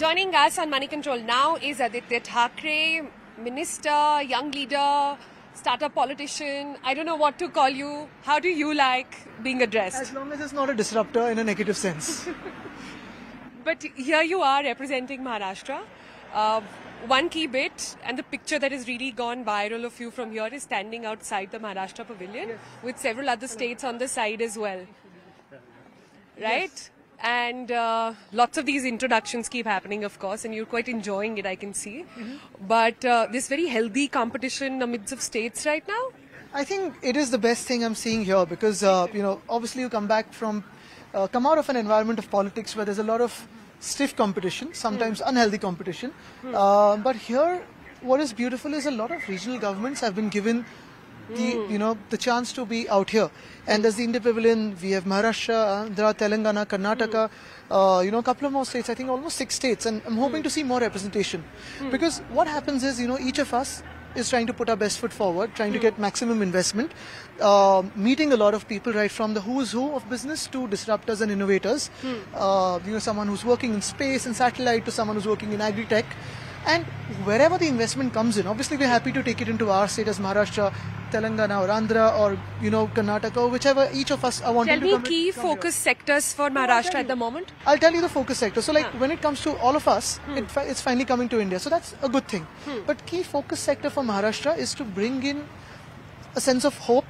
Joining us on Money Control now is Aaditya Thackeray, minister, young leader, startup politician. I don't know what to call you. How do you like being addressed? As long as it's not a disruptor in a negative sense. But here you are representing Maharashtra. One key bit, and the picture that has really gone viral of you from here is standing outside the Maharashtra pavilion with several other states on the side as well. Right? Yes. And lots of these introductions keep happening, of course, and you're quite enjoying it, I can see. But this very healthy competition in the midst of states right now? I think it is the best thing I'm seeing here because, obviously you come out of an environment of politics where there's a lot of stiff competition, sometimes unhealthy competition. But here, what is beautiful is a lot of regional governments have been given the chance to be out here. And there's the India Pavilion, we have Maharashtra, Andhra, Telangana, Karnataka, a couple of more states, I think almost 6 states. And I'm hoping to see more representation. Because what happens is, each of us is trying to put our best foot forward, trying to get maximum investment, meeting a lot of people right from the who's who of business to disruptors and innovators. Someone who's working in space and satellite to someone who's working in agri-tech. And wherever the investment comes in, obviously we're happy to take it into our state as Maharashtra, Telangana or Andhra or, Karnataka or whichever each of us are wanting to come. Tell me key focus sectors for Maharashtra at the moment. I'll tell you the focus sector. So when it comes to all of us, it's finally coming to India. So that's a good thing. But key focus sector for Maharashtra is to bring in a sense of hope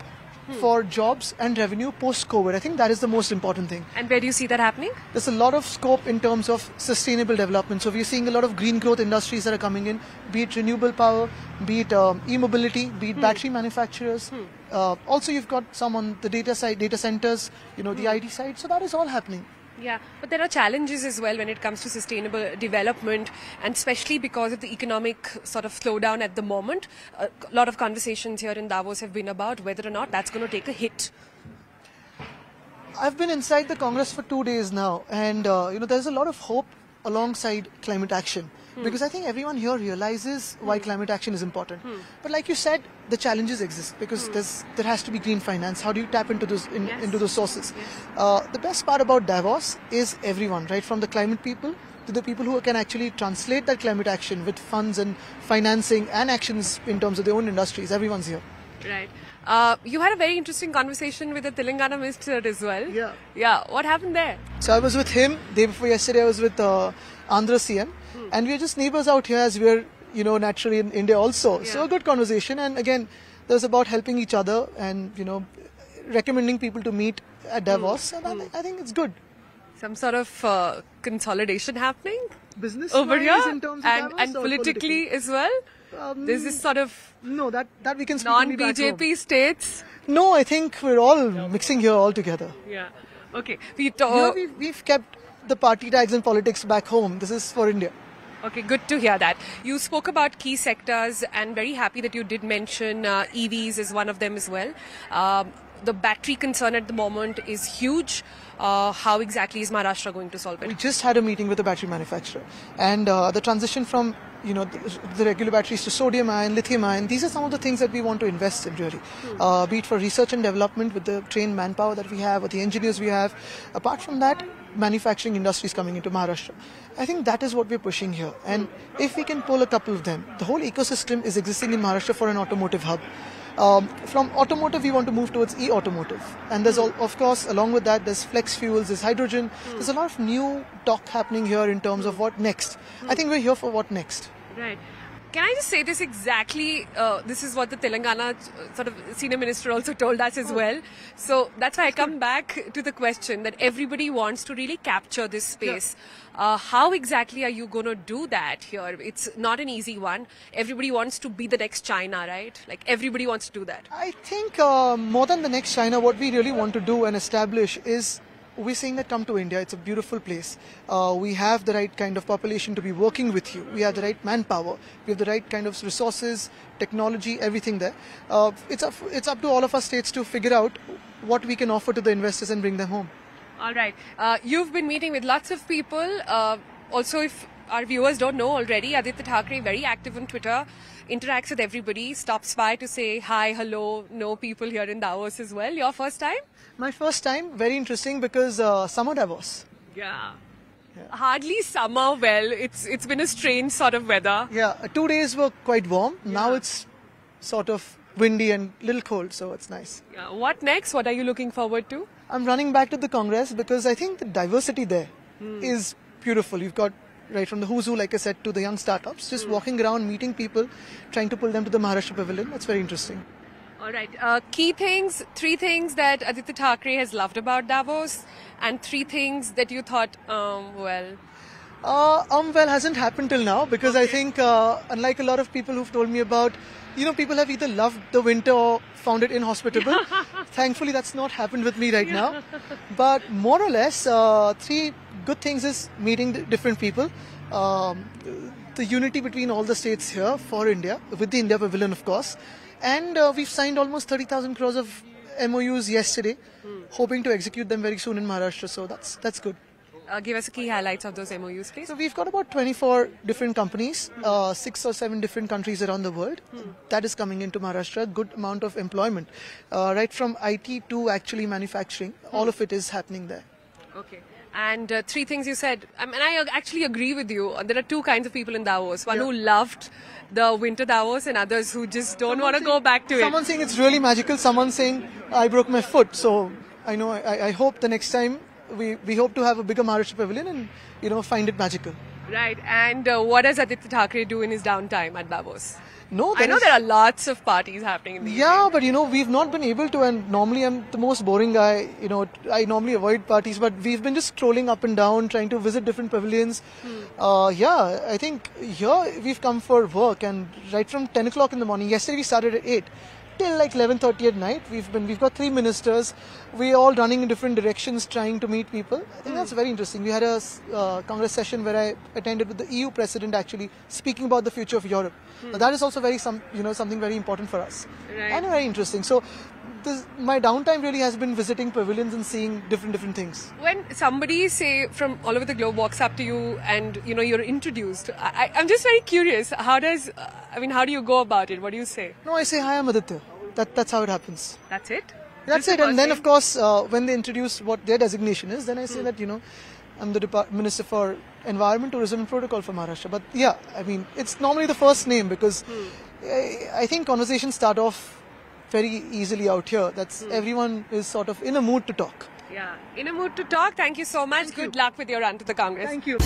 for jobs and revenue post-COVID. I think that is the most important thing. And where do you see that happening? There's a lot of scope in terms of sustainable development. So we're seeing a lot of green growth industries that are coming in, be it renewable power, be it e-mobility, be it battery manufacturers. Also, you've got some on the data side, data centers, the IT side. So that is all happening. Yeah, but there are challenges as well when it comes to sustainable development, and especially because of the economic sort of slowdown at the moment. A lot of conversations here in Davos have been about whether or not that's going to take a hit. I've been inside the Congress for 2 days now, and there's a lot of hope alongside climate action. Because I think everyone here realizes why climate action is important. But like you said, the challenges exist because there has to be green finance. How do you tap into those into those sources? The best part about Davos is everyone, right? From the climate people to the people who can actually translate that climate action with funds and financing and actions in terms of their own industries. Everyone's here. Right. You had a very interesting conversation with the Telangana minister as well. Yeah. Yeah. What happened there? So I was with him. Day before yesterday, I was with Andhra CM. And we're just neighbors out here as we're, naturally in India also. Yeah. So a good conversation. And again, there's about helping each other and, recommending people to meet at Davos. And I think it's good. Some sort of consolidation happening? Business over here? In terms of Davos, and politically as well? There's this sort of no, that we can speak non-BJP states? No, I think we're all mixing here all together. Yeah. Okay. We've kept the party tags and politics back home. This is for India. Okay, good to hear that. You spoke about key sectors and very happy that you did mention EVs as one of them as well. The battery concern at the moment is huge. How exactly is Maharashtra going to solve it? We just had a meeting with the battery manufacturer, and the transition from the regular batteries to sodium ion, lithium ion, these are some of the things that we want to invest in really. Be it for research and development with the trained manpower that we have or the engineers we have. Apart from that, manufacturing industries coming into Maharashtra. I think that is what we're pushing here. And if we can pull a couple of them, the whole ecosystem is existing in Maharashtra for an automotive hub. From automotive, we want to move towards e-automotive. And there's, of course, along with that, there's flex fuels, there's hydrogen. There's a lot of new talk happening here in terms of what next. I think we're here for what next. Right. Can I just say this exactly? This is what the Telangana sort of senior minister also told us as well. So that's why I come back to the question that everybody wants to really capture this space. Yeah. How exactly are you going to do that here? It's not an easy one. Everybody wants to be the next China, right? Like everybody wants to do that. I think more than the next China, what we really want to do and establish is we're saying that come to India. It's a beautiful place. We have the right kind of population to be working with you. We have the right manpower. We have the right kind of resources, technology, everything there. It's up to all of our states to figure out what we can offer to the investors and bring them home. All right. You've been meeting with lots of people. Also, if our viewers don't know already, Aaditya Thackeray, very active on Twitter, interacts with everybody, stops by to say hi, hello, know people here in Davos as well. Your first time? My first time, very interesting because summer Davos. Yeah. Hardly summer. Well, it's been a strange sort of weather. Yeah, 2 days were quite warm. Now it's sort of windy and little cold, so it's nice. Yeah. What next? What are you looking forward to? I'm running back to the Congress because I think the diversity there is beautiful. You've got right from the who's who, like I said, to the young startups, just walking around, meeting people, trying to pull them to the Maharashtra Pavilion. That's very interesting. All right. Key things, 3 things that Aaditya Thackeray has loved about Davos, and 3 things that you thought, well, hasn't happened till now because I think, unlike a lot of people who've told me about, people have either loved the winter or found it inhospitable. Thankfully, that's not happened with me right now. But more or less, 3 good things is meeting different people. The unity between all the states here for India, with the India Pavilion, of course. And we've signed almost 30,000 crores of MOUs yesterday, hoping to execute them very soon in Maharashtra. So that's good. Give us a key highlights of those MOUs, please. So we've got about 24 different companies, 6 or 7 different countries around the world. That is coming into Maharashtra. Good amount of employment, right from IT to actually manufacturing. All of it is happening there. Okay. And 3 things you said. I actually agree with you. There are 2 kinds of people in Davos. One who loved the winter Davos and others who just don't want to go back to it. Someone saying it's really magical. Someone saying I broke my foot. So I know. I hope the next time we hope to have a bigger Maharashtra Pavilion and find it magical. Right. And what does Aaditya Thackeray do in his downtime at Davos? No, I know there are lots of parties happening in the evening. But we've not been able to, and normally I'm the most boring guy, I normally avoid parties, but we've been just strolling up and down, trying to visit different pavilions. I think here we've come for work, and right from 10 o'clock in the morning, yesterday we started at 8, till like 11:30 at night, we've got 3 ministers, we're all running in different directions trying to meet people. I think that's very interesting. We had a Congress session where I attended with the EU President actually speaking about the future of Europe. That is also something very important for us. Right. And very interesting. So my downtime really has been visiting pavilions and seeing different things. When somebody, say, from all over the globe walks up to you and, you're introduced, I'm just very curious. How do you go about it? What do you say? No, I say, hi, I'm Aditya. That's how it happens. That's it? That's it. And then, of course, when they introduce what their designation is, then I say that, I'm the Minister for Environment, Tourism and Protocol for Maharashtra. But yeah, it's normally the first name because I think conversations start off very easily out here. Everyone is sort of in a mood to talk. Yeah, in a mood to talk. Thank you so much. Good luck with your run to the Congress. Thank you.